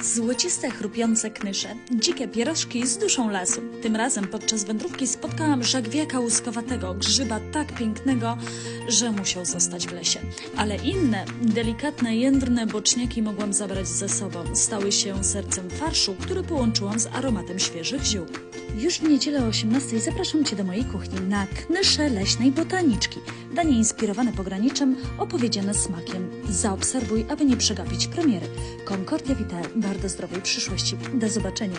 Złociste, chrupiące knysze, dzikie pierożki z duszą lasu. Tym razem podczas wędrówki spotkałam żagwiaka łuskowatego, grzyba tak pięknego, że musiał zostać w lesie. Ale inne, delikatne, jędrne boczniaki mogłam zabrać ze sobą. Stały się sercem farszu, który połączyłam z aromatem świeżych ziół. Już w niedzielę o 18:00 zapraszam Cię do mojej kuchni na knysze leśnej botaniczki. Danie inspirowane pograniczem, opowiedziane smakiem. Zaobserwuj, aby nie przegapić premiery. Concordia Vitae, bardzo zdrowej przyszłości. Do zobaczenia.